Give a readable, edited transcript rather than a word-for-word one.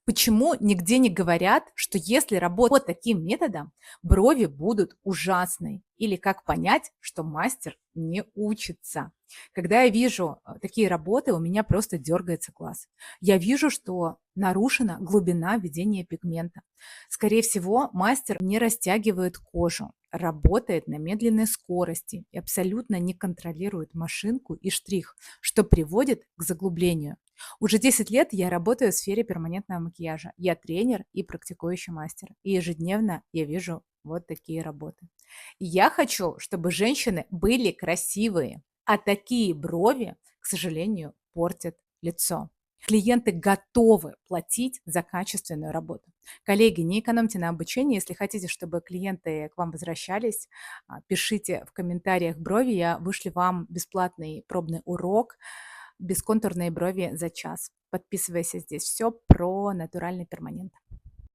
Почему нигде не говорят, что если работать по таким методам, брови будут ужасные? Или как понять, что мастер не учится? Когда я вижу такие работы, у меня просто дергается глаз. Я вижу, что нарушена глубина введения пигмента. Скорее всего, мастер не растягивает кожу, работает на медленной скорости и абсолютно не контролирует машинку и штрих, что приводит к заглублению. Уже 10 лет я работаю в сфере перманентного макияжа. Я тренер и практикующий мастер. И ежедневно я вижу вот такие работы. И я хочу, чтобы женщины были красивые, а такие брови, к сожалению, портят лицо. Клиенты готовы платить за качественную работу. Коллеги, не экономьте на обучении. Если хотите, чтобы клиенты к вам возвращались, пишите в комментариях брови. Я вышлю вам бесплатный пробный урок бесконтурные брови за час. Подписывайся, здесь все про натуральный перманент.